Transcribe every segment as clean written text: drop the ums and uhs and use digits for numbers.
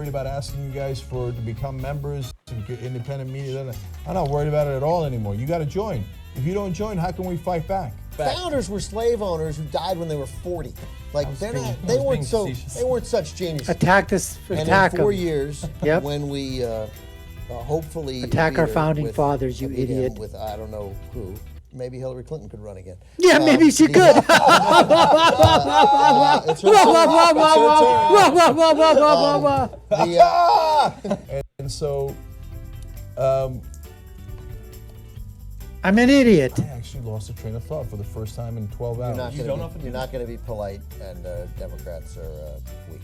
about asking you guys to become members to get independent media. I'm not worried about it at all anymore. You got to join. If you don't join, how can we fight back? Founders were slave owners who died when they were 40. Like they weren't such geniuses. Attack us. And Attack in 4 them. years, Yep. when we hopefully attack our founding with, fathers, you idiot. With I don't know who. Maybe Hillary Clinton could run again. Yeah, maybe she could. It's her turn. And so, I'm an idiot. I actually lost a train of thought for the first time in 12 hours. You're not going to be polite, and Democrats are weak.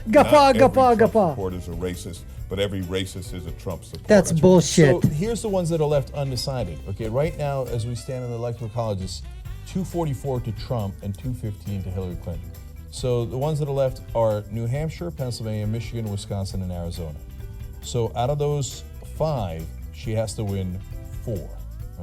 Gapa. Supporters are racist, but every racist is a Trump supporter. That's bullshit. So here's the ones that are left undecided. Okay, right now, as we stand in the electoral college, it's 244 to Trump and 215 to Hillary Clinton. So the ones that are left are New Hampshire, Pennsylvania, Michigan, Wisconsin, and Arizona. So out of those 5, she has to win 4.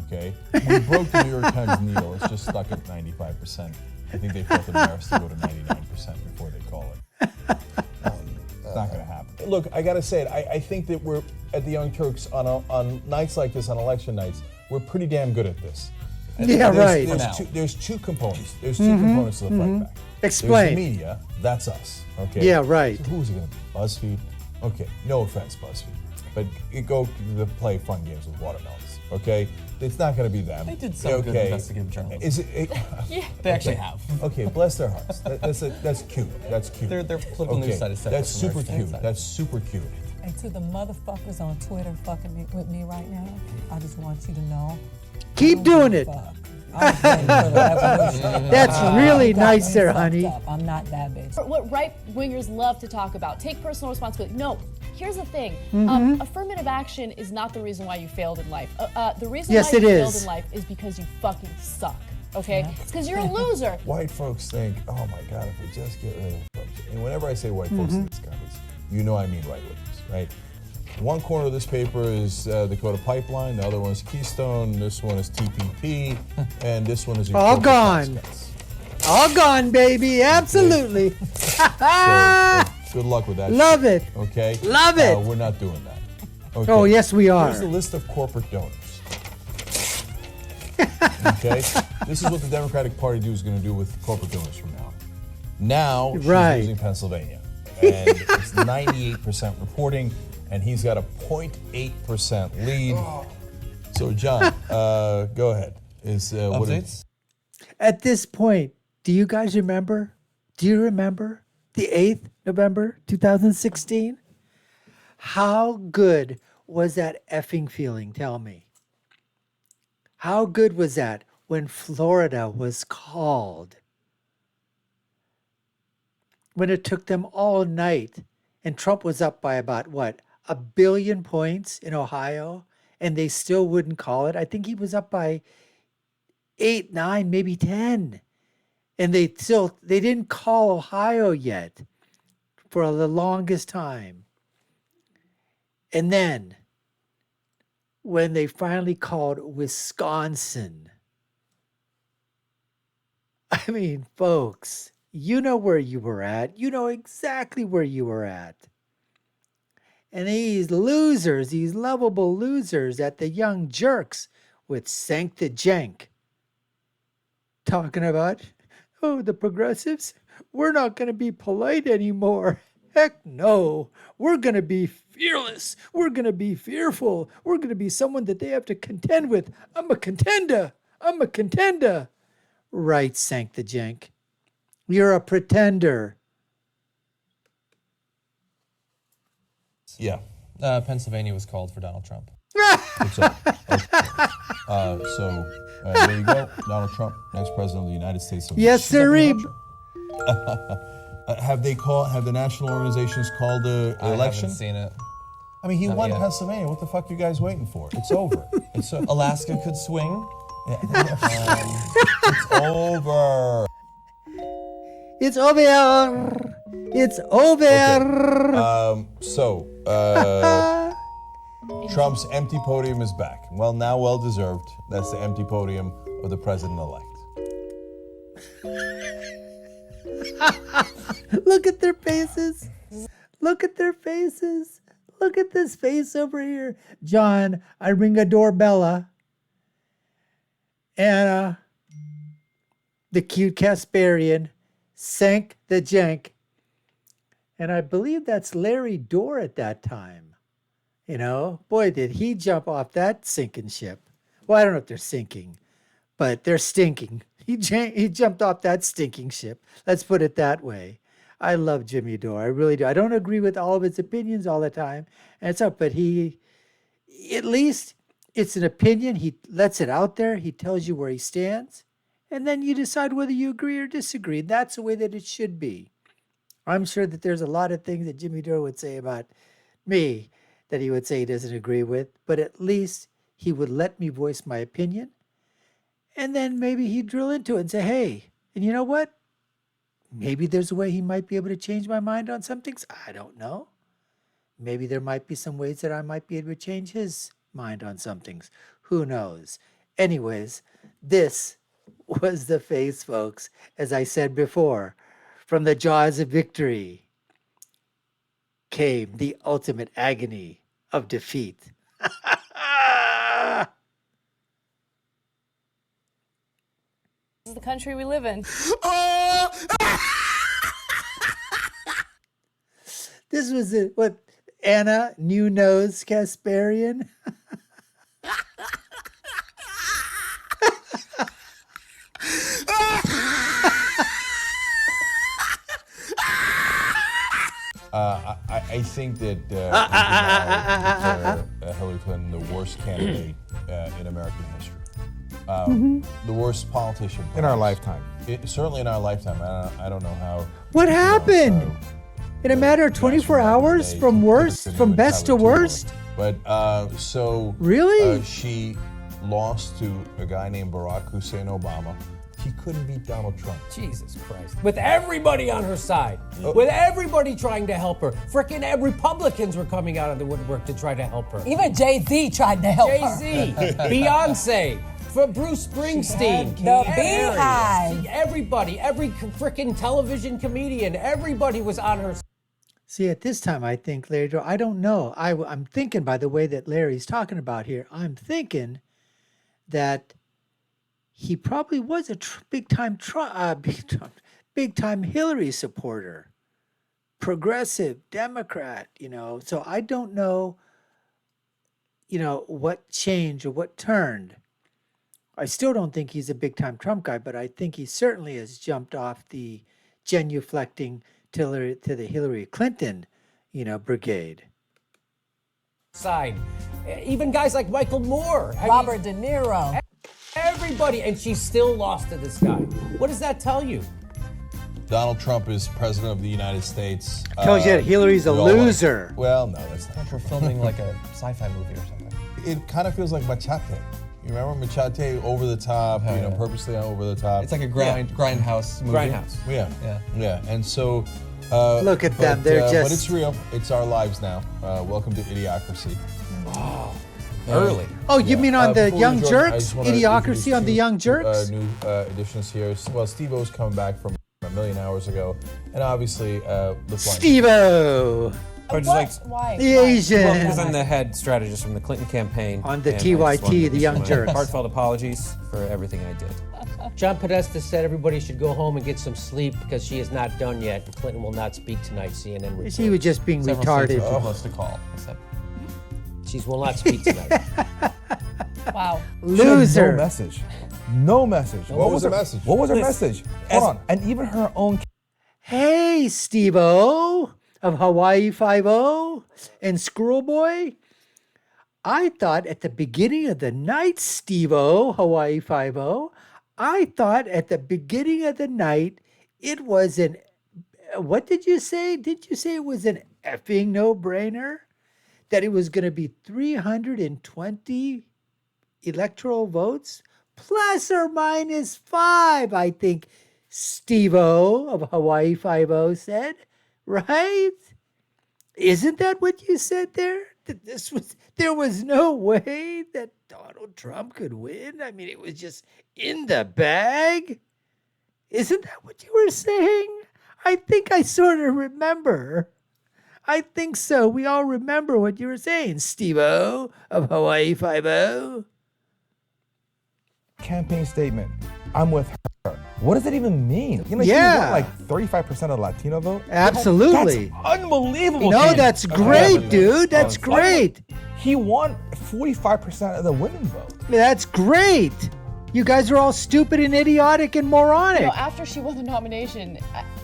Okay, we broke the New York Times needle. It's just stuck at 95%. I think they felt embarrassed to go to 99% before they call it. It's not going to happen. Look, I got to say it. I think that we're at the Young Turks on nights like this, on election nights, we're pretty damn good at this. Yeah, right. There's two components. There's two components to the fight back. Explain. There's the media. That's us. Okay. Yeah, right. So who's it going to be? BuzzFeed. Okay. No offense, BuzzFeed, but you go to play fun games with watermelons. Okay. It's not going to be them. They did some good investigative journalism. Is it? Yeah, they actually have. Okay, bless their hearts. That's cute. That's cute. Their political news site is set That's up super cute. That's super cute. And to the motherfuckers on Twitter fucking with me right now, I just want you to know. Keep doing it. That's really nice there, honey. I'm not that bitch. What right-wingers love to talk about, take personal responsibility. No, here's the thing. Affirmative action is not the reason why you failed in life. The reason why you failed in life is because you fucking suck. Okay? Yeah. It's because you're a loser. White folks think, oh my God, if we just get rid of folks. And whenever I say white folks in these comments, you know I mean right wingers, right? One corner of this paper is Dakota Pipeline, the other one is Keystone, this one is TPP, and this one is all gone. All gone, baby. Absolutely. So, good luck with that. Love shit, it. Okay? Love it. We're not doing that. Okay. Oh, yes, we are. Here's the list of corporate donors. Okay? This is what the Democratic Party is going to do with corporate donors from now on. Now, she's losing Pennsylvania. And it's 98% reporting, and he's got a 0.8% lead. So, John, go ahead. Updates? At this point, do you guys remember? Do you remember the 8th November 2016? How good was that effing feeling? Tell me. How good was that when Florida was called? When it took them all night and Trump was up by about, what, 1 billion points in Ohio, and they still wouldn't call it. I think he was up by 8, 9, maybe 10. And they didn't call Ohio yet for the longest time. And then when they finally called Wisconsin, I mean, folks, you know where you were at. You know exactly where you were at. And these losers, these lovable losers at the Young Jerks with CENK the Jank, talking about, oh, the progressives, we're not going to be polite anymore. Heck no. We're going to be fearless. We're going to be fearful. We're going to be someone that they have to contend with. I'm a contender. I'm a contender. Right, CENK the Jank. You're a pretender. Yeah. Pennsylvania was called for Donald Trump. It's up. Okay. There you go. Donald Trump, next president of the United States of Yes, sir. Have the national organizations called the election? I haven't seen it. I mean, he won Pennsylvania. What the fuck are you guys waiting for? It's over. Alaska could swing. It's over. It's over. It's over. Okay. Trump's empty podium is back. Well, now well deserved. That's the empty podium of the president-elect. faces. Look at their faces. Look at this face over here. John, I ring a doorbella. Anna, the cute Casparian, CENK the Jenk. And I believe that's Larry Dorr at that time. You know, boy, did he jump off that sinking ship. Well, I don't know if they're sinking, but they're stinking. He jumped off that stinking ship. Let's put it that way. I love Jimmy Dore. I really do. I don't agree with all of his opinions all the time. And it's up, but he, at least it's an opinion. He lets it out there. He tells you where he stands. And then you decide whether you agree or disagree. That's the way that it should be. I'm sure that there's a lot of things that Jimmy Dore would say about me that he would say he doesn't agree with, but at least he would let me voice my opinion. And then maybe he'd drill into it and say, hey, and you know what? Maybe there's a way he might be able to change my mind on some things. I don't know. Maybe there might be some ways that I might be able to change his mind on some things. Who knows? Anyways, this was the face, folks, as I said before. From the jaws of victory came the ultimate agony of defeat. This is the country we live in. This was what Anna New Nose Casparian. I think that Hillary Clinton the worst candidate in American history. The worst politician. In our lifetime. Certainly in our lifetime. I don't know how. What happened? In a matter of 24 hours, from worst, from best to worst? But Really? She lost to a guy named Barack Hussein Obama. He couldn't beat Donald Trump. Jesus Christ. With everybody on her side. With everybody trying to help her. Frickin' Republicans were coming out of the woodwork to try to help her. Even Jay-Z tried to help her. Jay-Z, Beyonce, for Bruce Springsteen. The Beehive. Everybody, every frickin' television comedian, everybody was on her side. See, at this time, I think Larry Dorr, I don't know. I'm thinking, by the way that Larry's talking about here, I'm thinking that he probably was a big time Hillary supporter, progressive Democrat, you know. So I don't know, you know, what changed or what turned. I still don't think he's a big time Trump guy, but I think he certainly has jumped off the genuflecting to the Hillary Clinton, you know, brigade. Side. Even guys like Michael Moore. Robert De Niro. Everybody, and she still lost to this guy. What does that tell you? Donald Trump is president of the United States. Tells you that Hillary's a loser. Well, no, that's not. We're filming like a sci-fi movie or something. It kind of feels like Machete. You remember Machete, over the top, you know, purposely over the top. It's like a grindhouse movie. Grindhouse. Yeah. And so, look at them. They're just. But it's real. It's our lives now. Welcome to Idiocracy. Wow. Early. Oh, you mean on the Before Young we join, I Jerks? just wanna Idiocracy introduce on the Young two, Jerks? New additions here. Well, Steve-O's coming back from a million hours ago, and obviously the flying. Steve-O, Or just like, Why? the Asian. well, because I'm the head strategist from the Clinton campaign. On the and I just wanted TYT, to the issue Young my Jerks. Heartfelt apologies for everything I did. John Podesta said everybody should go home and get some sleep because she is not done yet. And Clinton will not speak tonight, CNN reports. She was just being Several retarded. states are too close to call. Except She will not speak tonight. Wow. Loser. No message. No message. What was her message? What was her message? Hold on. And even her own. Hey, Steve-O of Hawaii Five-O and Squirrel Boy. I thought at the beginning of the night, Steve-O, Hawaii Five-O, I thought at the beginning of the night it was an, what did you say? Did you say it was an effing no-brainer? That it was going to be 320 electoral votes, plus or minus 5, I think Steve-O of Hawaii Five-O said, right? Isn't that what you said there? That there was no way that Donald Trump could win? I mean, it was just in the bag? Isn't that what you were saying? I think I sort of remember. I think so. We all remember what you were saying, Steve-O of Hawaii Five-O. Campaign statement. I'm with her. What does it even mean? You know, Yeah. he won like 35% of the Latino vote. Absolutely. That's unbelievable. No, Ken. that's great, dude. That's great. He won 45% of the women vote. That's great. You guys are all stupid and idiotic and moronic. You know, after she won the nomination,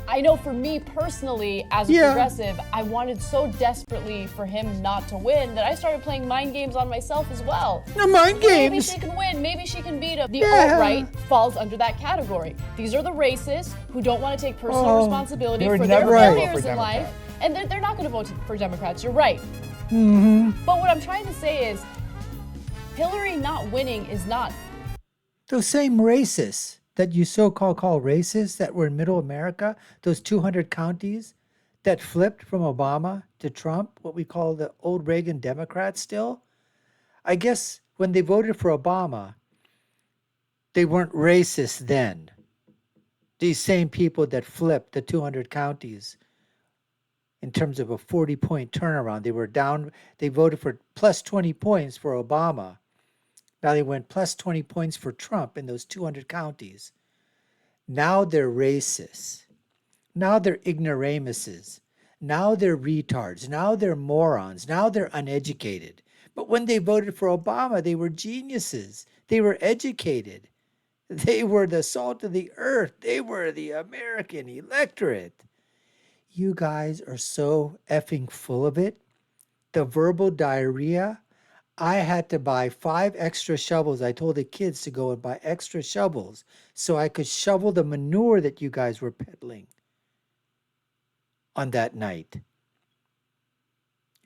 I know for me personally, as a Yeah. progressive, I wanted so desperately for him not to win that I started playing mind games on myself as well. No, mind Maybe games. she can win. Maybe she can beat him. The Yeah. alt-right falls under that category. These are the racists who don't want to take personal Oh, responsibility they would for their never vote for failures in Democrat. life. And they're not going to vote for Democrats. You're right. Mm-hmm. But what I'm trying to say is Hillary not winning is not. Those same racists that you so-called call racists that were in middle America, those 200 counties that flipped from Obama to Trump, what we call the old Reagan Democrats still, I guess when they voted for Obama, they weren't racist then. These same people that flipped the 200 counties in terms of a 40-point turnaround, they voted for plus 20 points for Obama. Now they went plus 20 points for Trump in those 200 counties. Now they're racists. Now they're ignoramuses. Now they're retards. Now they're morons. Now they're uneducated. But when they voted for Obama, they were geniuses. They were educated. They were the salt of the earth. They were the American electorate. You guys are so effing full of it. The verbal diarrhea. I had to buy 5 extra shovels. I told the kids to go and buy extra shovels so I could shovel the manure that you guys were peddling on that night.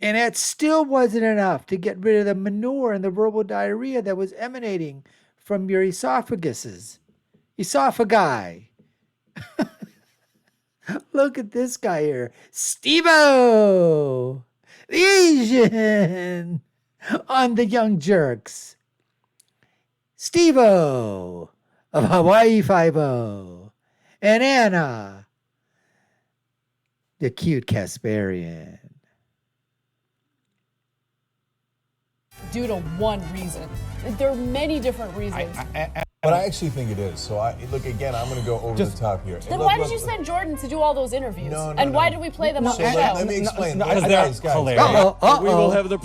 And it still wasn't enough to get rid of the manure and the verbal diarrhea that was emanating from your esophaguses. Esophagi. Look at this guy here. Steve-O, the Asian on the Young Jerks. Steve-O of Hawaii Five-O. And Anna, the cute Casparian. Due to one reason. There are many different reasons. But I actually think it is. So look again. I'm going to go over the top here. Then why did you send Jordan to do all those interviews? And why did we play them on So the show? let me explain. Guys. We will have the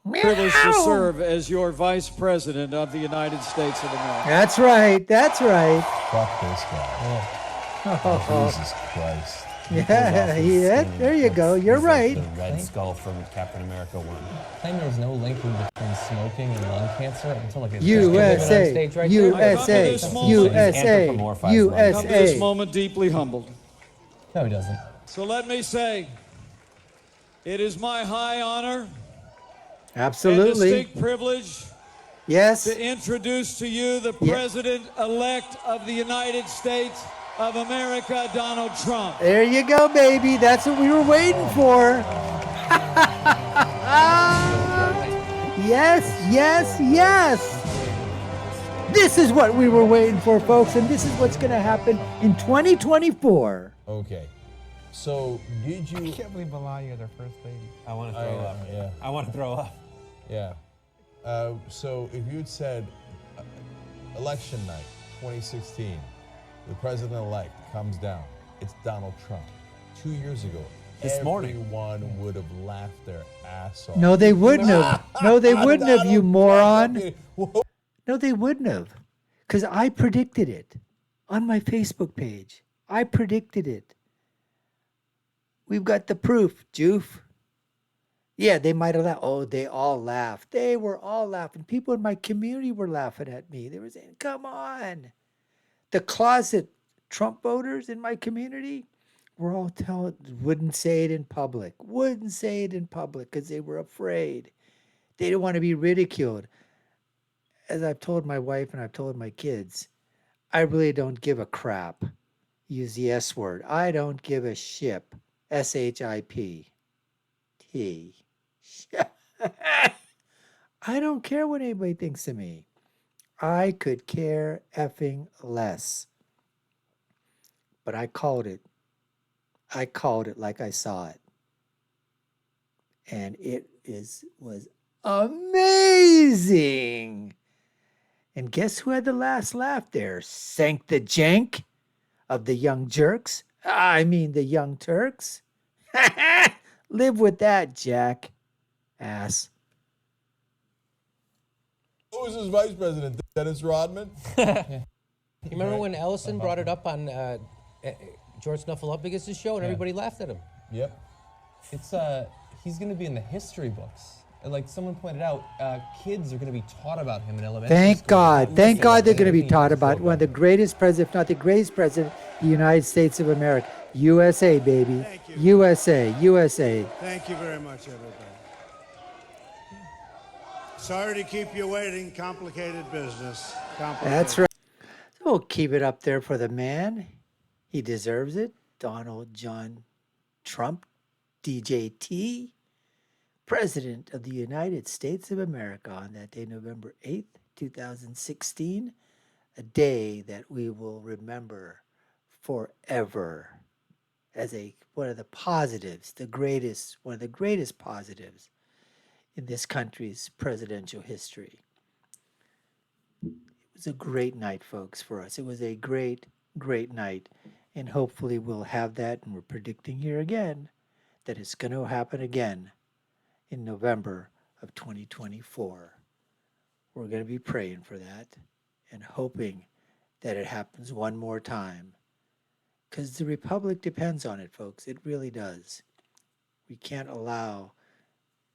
privilege to serve as your vice president of the United States of America. That's right. That's right. Fuck this guy. Jesus Christ. Yeah, there you go. You're right. The Red Skull from Captain America 1. Claim there was no link between smoking and lung cancer until like USA, USA, USA, Come to USA. this moment deeply humbled. No, he doesn't. So let me say, it is my high honor and Absolutely. distinct privilege Yes. to introduce to you the President-elect of the United States of America, Donald Trump. There you go, baby. That's what we were waiting for. Yes, yes, yes. This is what we were waiting for, folks, and this is what's going to happen in 2024. Okay. So did you? I can't believe Melania is our first lady. I want to I throw know, up. yeah. I want to throw up. Yeah. So if you'd said election night 2016, the president-elect comes down, it's Donald Trump. 2 years ago, This morning. everyone would have laughed their ass off. No, they wouldn't have. No, they wouldn't have, you moron. No, they wouldn't have. Because I predicted it on my Facebook page. I predicted it. We've got the proof, Joof. Yeah, they might have laughed. Oh, they all laughed. They were all laughing. People in my community were laughing at me. They were saying, come on. The closet Trump voters in my community were all wouldn't say it in public. Wouldn't say it in public because they were afraid. They didn't want to be ridiculed. As I've told my wife and I've told my kids, I really don't give a crap. Use the S word. I don't give a ship. SHIP. T. I don't care what anybody thinks of me. I could care effing less. But I called it I called it like I saw it. And it was amazing. And guess who had the last laugh there? CENK the Jank of the Young Jerks. I mean the Young Turks. Live with that, Jack. Ass. Who was his vice president? Dennis Rodman? You remember when Ellison brought it up on George Snuffleupagus' show and everybody laughed at him? Yep. It's he's going to be in the history books. Like someone pointed out, kids are going to be taught about him in elementary Thank school. God. Thank God they're going to be taught about one of the greatest presidents, if not the greatest president, of the United States of America. USA, baby. Thank you. USA, USA. Thank you very much, everybody. Sorry to keep you waiting. Complicated business. That's right. So we'll keep it up there for the man. He deserves it. Donald John Trump, DJT, President of the United States of America on that day, November 8th, 2016, a day that we will remember forever as one of the positives, one of the greatest positives in this country's presidential history. It was a great night, folks, for us. It was a great, great night, and hopefully we'll have that, and we're predicting here again that it's going to happen again in November of 2024. We're going to be praying for that and hoping that it happens one more time, because the Republic depends on it, folks. It really does. We can't allow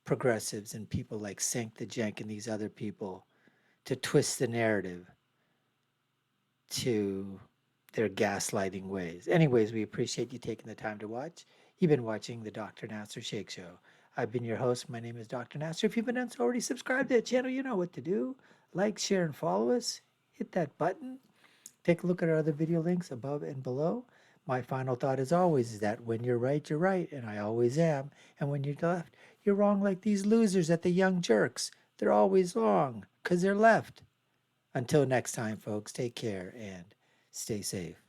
progressives and people like CENK the Jank and these other people to twist the narrative to their gaslighting ways. Anyways, we appreciate you taking the time to watch. You've been watching the Dr. Nasir Shaikh Show. I've been your host. My name is Dr. Nasir. If you've been already subscribed to the channel, you know what to do. Like, share, and follow us. Hit that button. Take a look at our other video links above and below. My final thought, as always, is that when you're right, and I always am. And when you're left, you're wrong, like these losers at the Young Jerks. They're always wrong because they're left. Until next time, folks, take care and stay safe.